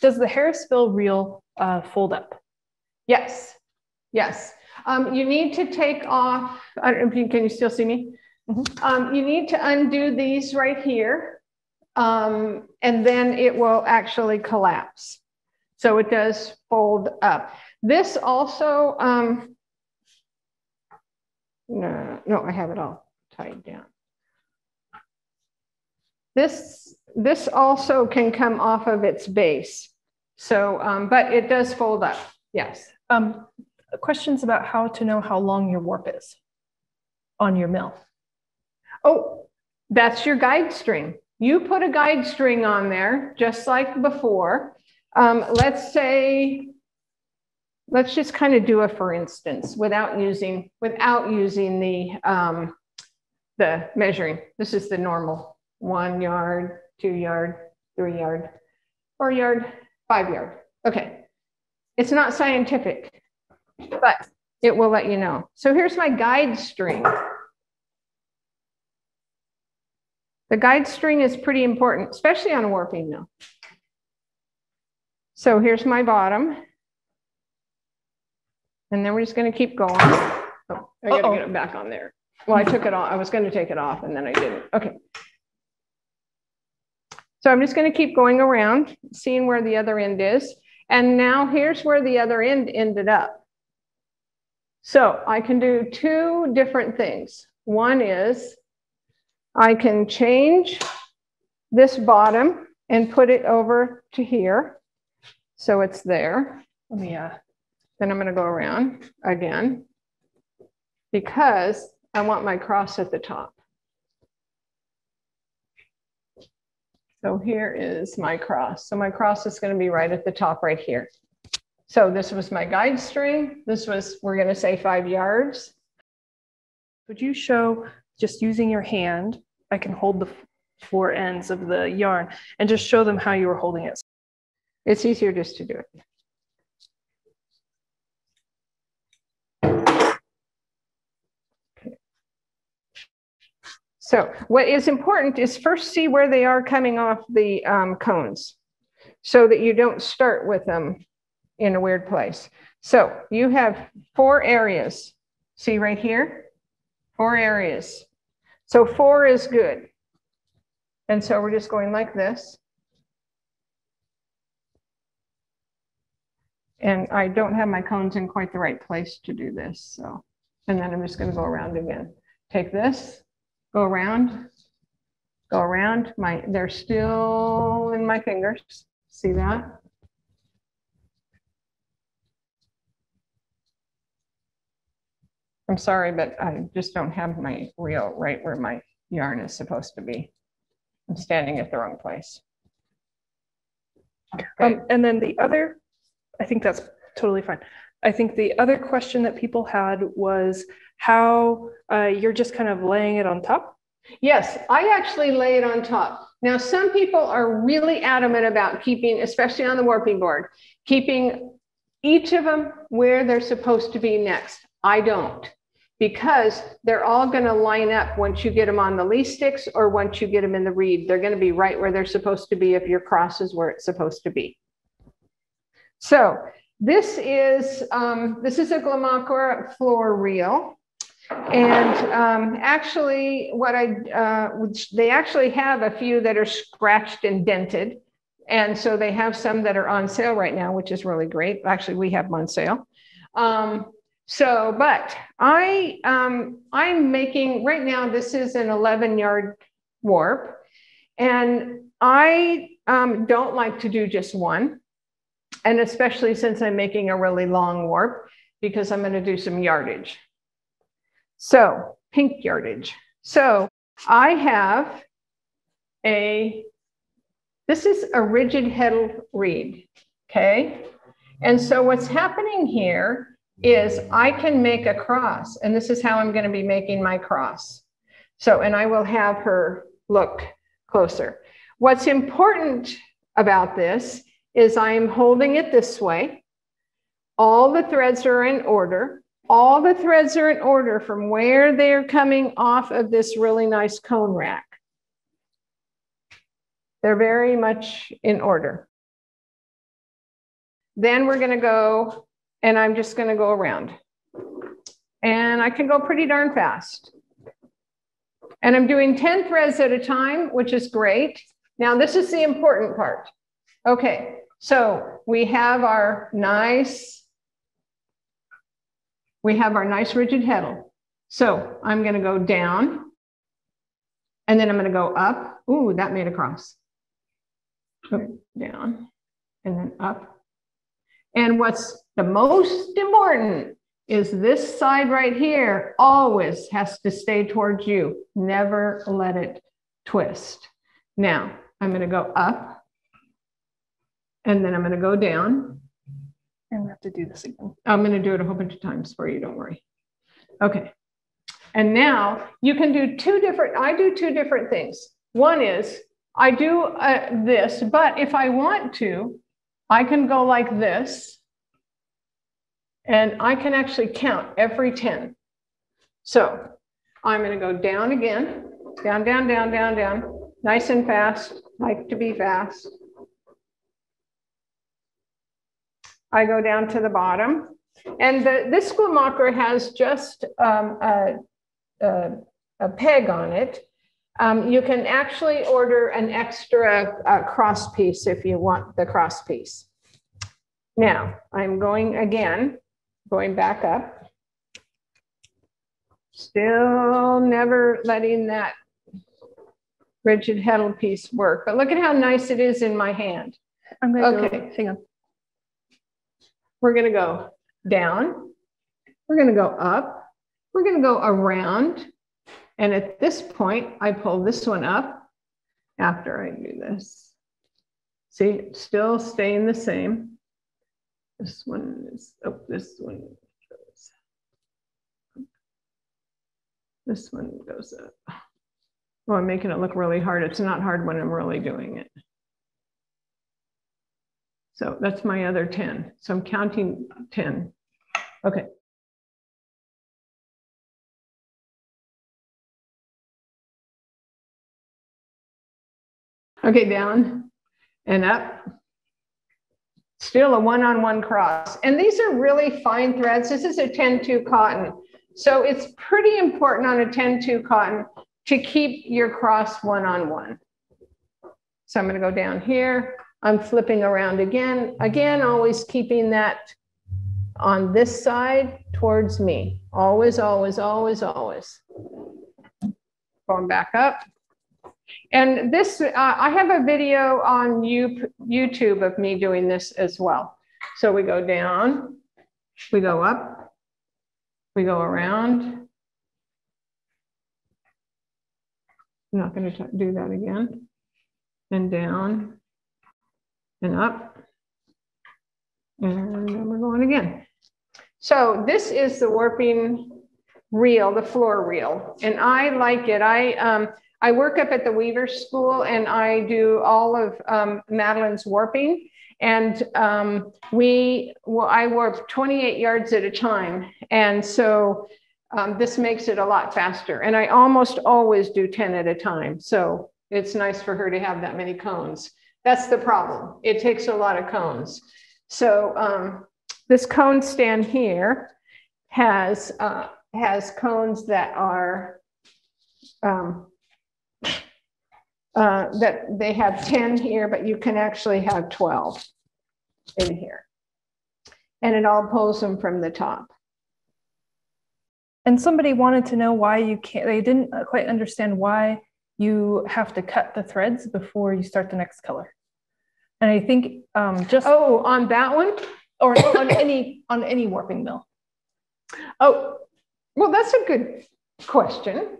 Does the Harrisville reel fold up? Yes, yes. You need to take off, I don't know if you, can you still see me? Mm-hmm. You need to undo these right here. and then it will actually collapse. So it does fold up. This also, no, I have it all tied down. This also can come off of its base. So, but it does fold up, yes. Questions about how to know how long your warp is on your mill. Oh, that's your guide string. You put a guide string on there, just like before. Let's just kind of do a for instance without using the measuring. This is the normal 1 yard, 2 yard, 3 yard, 4 yard, 5 yard. Okay, it's not scientific, but it will let you know. So here's my guide string. The guide string is pretty important, especially on a warping mill. So here's my bottom. And then we're just going to keep going. Oh, I got to get it back on there. Well, I took it off. I was going to take it off and then I didn't. Okay. So I'm just going to keep going around, seeing where the other end is. And now here's where the other end ended up. So I can do two different things. One is I can change this bottom and put it over to here. So it's there. Yeah. Then I'm going to go around again because I want my cross at the top. So here is my cross. So my cross is going to be right at the top right here. So this was my guide string. This was, we're going to say 5 yards. Would you show just using your hand? I can hold the 4 ends of the yarn and just show them how you were holding it. It's easier just to do it. So what is important is first see where they are coming off the cones so that you don't start with them in a weird place. So you have 4 areas. See right here? 4 areas. So 4 is good. And so we're just going like this. And I don't have my cones in quite the right place to do this. So, and then I'm just going to go around again. Take this. Go around, they're still in my fingers. See that? I'm sorry, but I just don't have my reel right where my yarn is supposed to be. I'm standing at the wrong place. And then the other, I think that's totally fine. I think the other question that people had was how you're just kind of laying it on top. Yes, I actually lay it on top. Now, some people are really adamant about keeping, especially on the warping board, keeping each of them where they're supposed to be next. I don't, because they're all going to line up once you get them on the lee sticks or once you get them in the reed. They're going to be right where they're supposed to be if your cross is where it's supposed to be. So this is a Glamacora floor reel. And actually they actually have a few that are scratched and dented. And so they have some that are on sale right now, which is really great. Actually, we have them on sale. But I'm making, right now, this is an 11-yard warp. And I don't like to do just one. And especially since I'm making a really long warp, because I'm going to do some yardage. So pink yardage. So I have this is a rigid heddle reed, okay? And so what's happening here is I can make a cross, and this is how I'm going to be making my cross. So, and I will have her look closer. What's important about this is I'm holding it this way. All the threads are in order. All the threads are in order from where they're coming off of this really nice cone rack. They're very much in order. Then we're going to go, and I'm just going to go around. And I can go pretty darn fast. And I'm doing 10 threads at a time, which is great. Now this is the important part. Okay, so we have our nice rigid heddle. So I'm going to go down, and then I'm going to go up. Ooh, that made a cross. Down, and then up. And what's the most important is this side right here always has to stay towards you. Never let it twist. Now, I'm going to go up, and then I'm going to go down. And we have to do this again. I'm going to do it a whole bunch of times for you, don't worry. Okay. And now you can do I do two different things. One is I do this, but if I want to, I can go like this, and I can actually count every 10. So I'm going to go down again, down, down, down, down, down, nice and fast, like to be fast. I go down to the bottom, and this squamacher has just a peg on it. You can actually order an extra cross piece if you want the cross piece. Now, I'm going back up. Still never letting that rigid heddle piece work. But look at how nice it is in my hand. I'm going to go, hang on. We're going to go down. We're going to go up. We're going to go around. And at this point, I pull this one up after I do this. See, it's still staying the same. This one is, oh, this one goes. This one goes up. Oh, I'm making it look really hard. It's not hard when I'm really doing it. So that's my other 10. So I'm counting 10. Okay. Okay, down and up. Still a one-on-one cross. And these are really fine threads. This is a 10-2 cotton. So it's pretty important on a 10-2 cotton to keep your cross one-on-one. So I'm going to go down here. I'm flipping around again. Again, always keeping that on this side towards me. Always, always, always, always. Going back up. And this, I have a video on YouTube of me doing this as well. So we go down, we go up, we go around. I'm not going to do that again. And down and up. And then we're going again. So this is the warping reel, the floor reel. And I like it. I work up at the Weaver School, and I do all of Madeline's warping. And I warp 28 yards at a time. And so this makes it a lot faster. And I almost always do 10 at a time. So it's nice for her to have that many cones. That's the problem. It takes a lot of cones. So this cone stand here has cones that are, that they have 10 here, but you can actually have 12 in here. And it all pulls them from the top. And somebody wanted to know why you can't, they didn't quite understand why you have to cut the threads before you start the next color. And I think just— Oh, on that one? Or on any warping mill. Oh, well, that's a good question.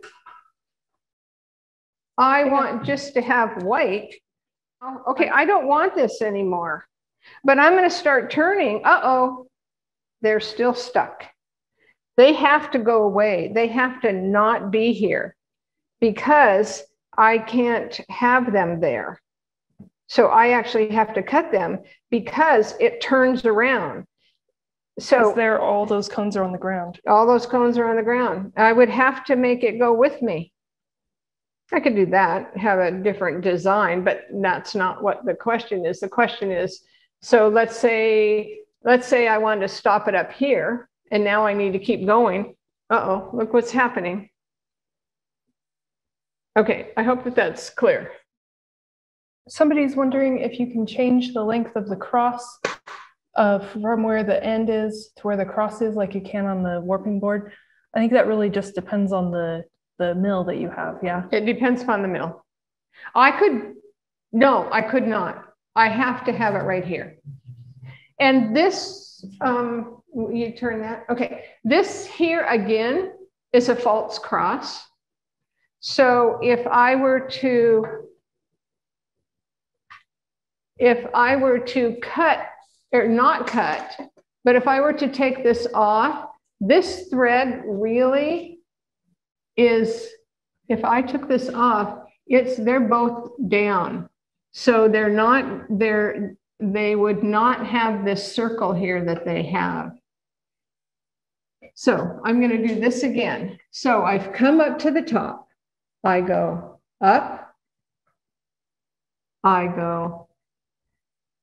I want just to have white. Oh, okay, I don't want this anymore, but I'm going to start turning. Uh-oh, they're still stuck. They have to go away. They have to not be here because I can't have them there. So I actually have to cut them because it turns around. So there, all those cones are on the ground. All those cones are on the ground. I would have to make it go with me. I could do that, have a different design, but that's not what the question is. The question is, so let's say I wanted to stop it up here, and now I need to keep going. Uh-oh, look what's happening. Okay, I hope that that's clear. Somebody's wondering if you can change the length of the cross from where the end is to where the cross is, like you can on the warping board. I think that really just depends on the mill that you have. Yeah. It depends upon the mill. No, I could not. I have to have it right here. And this, you turn that, okay. This here again is a false cross. So if I were to cut, or not cut, but if I were to take this off, this thread really is, if I took this off, they're both down. So they would not have this circle here that they have. So I'm going to do this again. So I've come up to the top. I go up. I go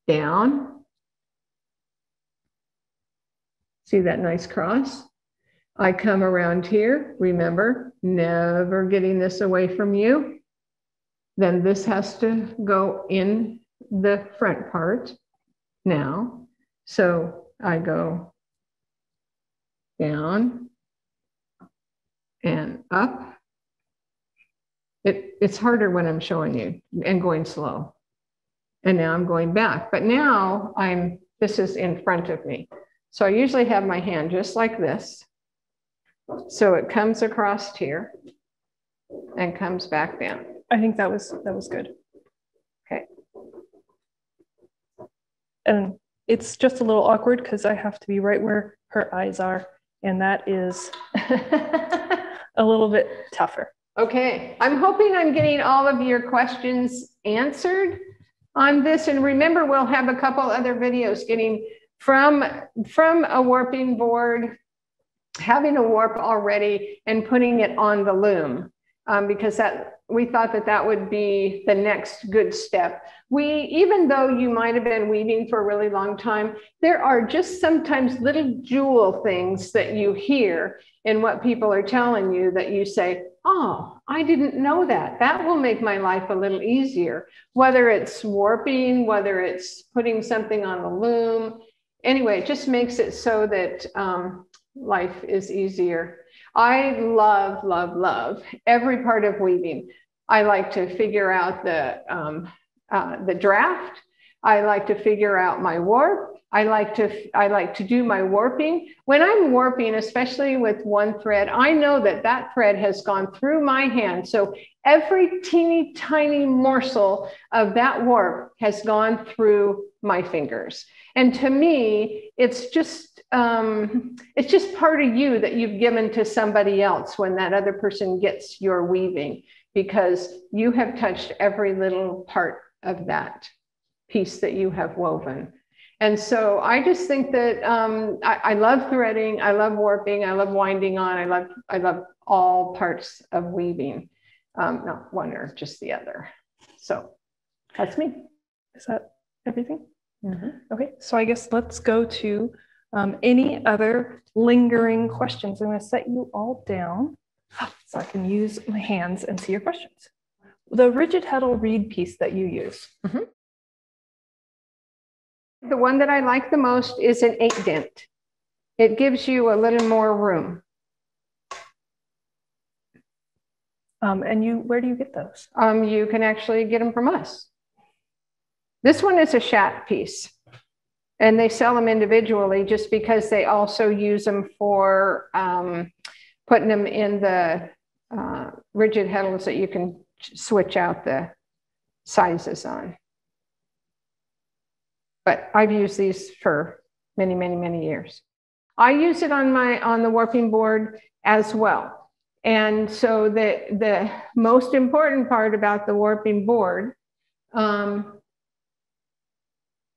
down. See that nice cross? I come around here. Remember, never getting this away from you. Then this has to go in the front part now. So I go down and up. It's harder when I'm showing you and going slow. And now I'm going back, but now this is in front of me. So I usually have my hand just like this. So it comes across here and comes back down. I think that was good. Okay. And it's just a little awkward because I have to be right where her eyes are. And that is a little bit tougher. Okay. I'm hoping I'm getting all of your questions answered on this. And remember, we'll have a couple other videos getting from a warping board, having a warp already and putting it on the loom, because we thought that would be the next good step. Even though you might have been weaving for a really long time, there are just sometimes little jewel things that you hear in what people are telling you that you say, oh, I didn't know that. That will make my life a little easier, whether it's warping, whether it's putting something on the loom. Anyway, it just makes it so that life is easier. I love, love, love every part of weaving. I like to figure out the draft. I like to figure out my warp. I like to do my warping. When I'm warping, especially with one thread, I know that thread has gone through my hand. So every teeny tiny morsel of that warp has gone through my fingers. And to me, it's just part of you that you've given to somebody else when that other person gets your weaving, because you have touched every little part of that piece that you have woven. And so I just think that I love threading, I love warping, I love winding on, I love all parts of weaving, not one or just the other. So that's me. Is that everything? Mm-hmm. Okay, so I guess let's go to any other lingering questions. I'm going to set you all down so I can use my hands and see your questions. The rigid heddle reed piece that you use. Mm-hmm. The one that I like the most is an 8-dent. It gives you a little more room. And where do you get those? You can actually get them from us. This one is a shat piece, and they sell them individually just because they also use them for putting them in the rigid heddles that you can switch out the sizes on. But I've used these for many, many, many years. I use it on the warping board as well. And so the most important part about the warping board,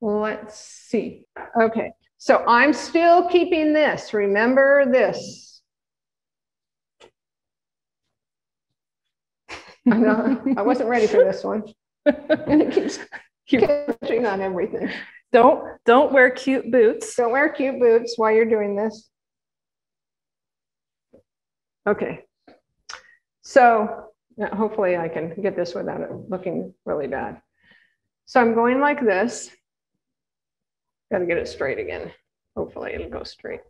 let's see. Okay, so I'm still keeping this. Remember this. I wasn't ready for this one. And it keeps catching on everything. Don't wear cute boots. Don't wear cute boots while you're doing this. Okay. So hopefully I can get this without it looking really bad. So I'm going like this. Got to get it straight again. Hopefully it'll go straight.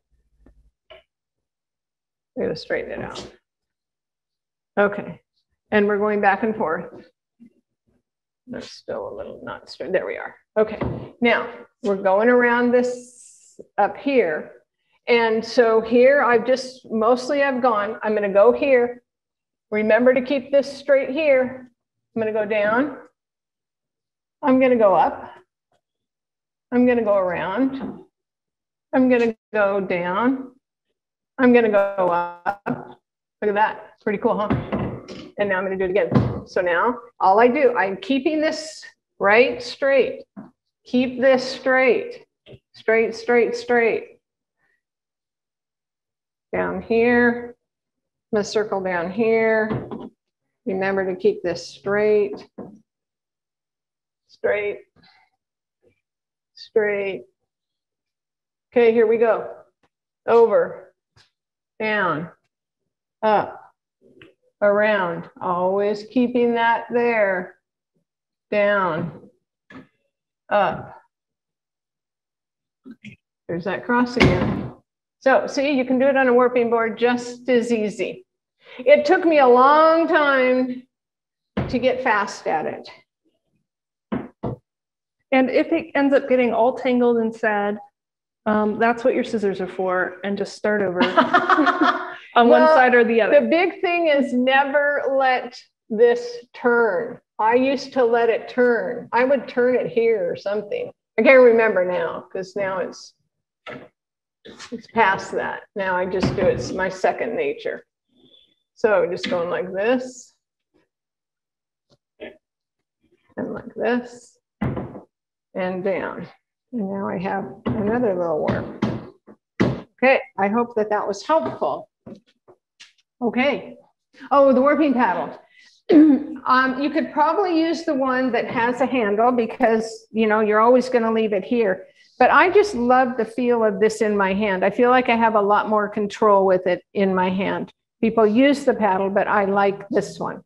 I'm going to straighten it out. Okay. And we're going back and forth. There's still a little not straight. There we are. Okay. Now we're going around this up here. And so here I've gone. I'm going to go here. Remember to keep this straight here. I'm going to go down. I'm going to go up. I'm going to go around. I'm going to go down. I'm going to go up. Look at that. Pretty cool, huh? And now I'm going to do it again. So now all I do, I'm keeping this right straight. Keep this straight. Straight, straight, straight. Down here. I'm going to circle down here. Remember to keep this straight. Straight. Straight. Okay, here we go. Over, down, up, around. Always keeping that there. Down, up. There's that cross again. So see, you can do it on a warping board just as easy. It took me a long time to get fast at it. And if it ends up getting all tangled and sad, that's what your scissors are for, and just start over on one side or the other. The big thing is never let this turn. I used to let it turn. I would turn it here or something. I can't remember now because now it's past that. Now I just do it. It's my second nature. So just going like this and like this. And down. And now I have another little warp. Okay, I hope that that was helpful. Okay. Oh, the warping paddle. You could probably use the one that has a handle because, you know, you're always going to leave it here. But I just love the feel of this in my hand. I feel like I have a lot more control with it in my hand. People use the paddle, but I like this one.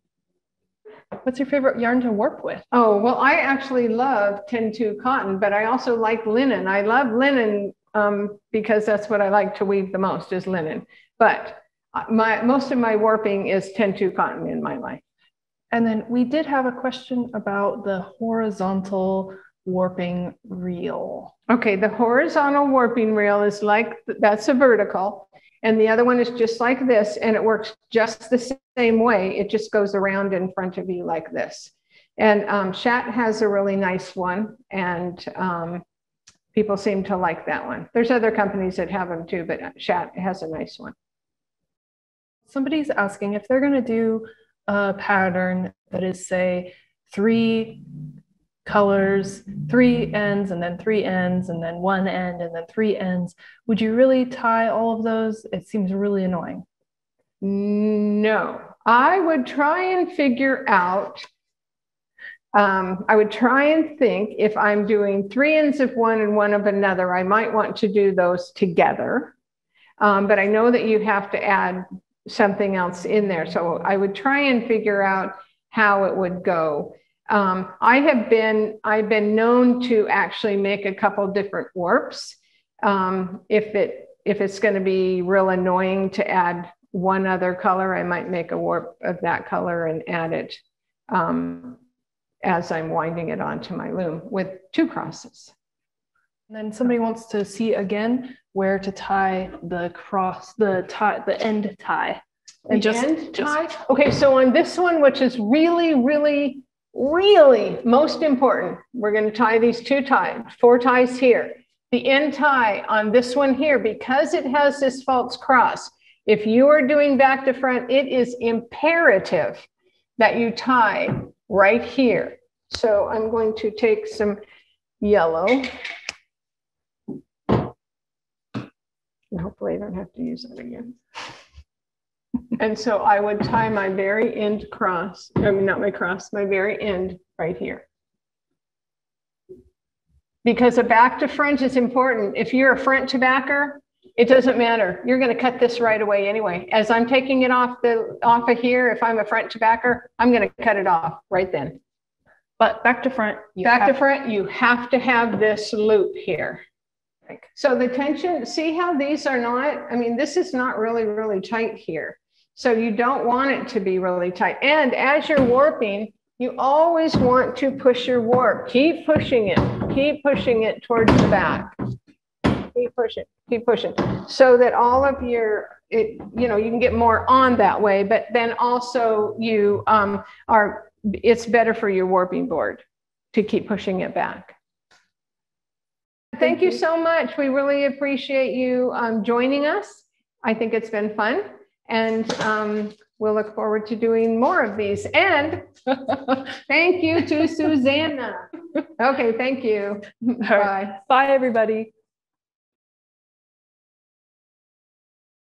What's your favorite yarn to warp with? Oh, well, I actually love 10-2 cotton, but I also like linen. I love linen because that's what I like to weave the most is linen. But most of my warping is 10-2 cotton in my life. And then we did have a question about the horizontal warping reel. Okay, the horizontal warping reel is like, that's a vertical. And the other one is just like this, and it works just the same way. It just goes around in front of you like this. And Shat has a really nice one, and people seem to like that one. There's other companies that have them too, but Shat has a nice one. Somebody's asking if they're going to do a pattern that is, say, 3 colors, 3 ends, and then 3 ends, and then 1 end, and then 3 ends. Would you really tie all of those? It seems really annoying. No, I would try and figure out, I would try and think if I'm doing 3 ends of one and 1 of another, I might want to do those together. But I know that you have to add something else in there. So I would try and figure out how it would go. I've been known to actually make a couple different warps. If it's going to be real annoying to add one other color, I might make a warp of that color and add it as I'm winding it onto my loom with 2 crosses. And then somebody wants to see again where to tie the cross, the end tie. And end tie? Okay, so on this one, which is really, really, really most important, we're going to tie these 4 ties here. The end tie on this one here, because it has this false cross, if you are doing back to front, it is imperative that you tie right here. So I'm going to take some yellow. And hopefully I don't have to use it again. And so I would tie my very end cross, I mean, not my cross, my very end right here. Because a back to front is important. If you're a front to backer, it doesn't matter. You're going to cut this right away anyway. As I'm taking it off of here, if I'm a front to backer, I'm going to cut it off right then. But back to front. You have to have this loop here. So the tension, see how these are not, I mean, this is not really, really tight here. So you don't want it to be really tight. And as you're warping, you always want to push your warp. Keep pushing it towards the back. Keep pushing. So that all of your, you can get more on that way, but then also you it's better for your warping board to keep pushing it back. Thank you so much. We really appreciate you joining us. I think it's been fun, and we'll look forward to doing more of these. And thank you to Susanna. Okay, thank you. Bye. Bye, everybody.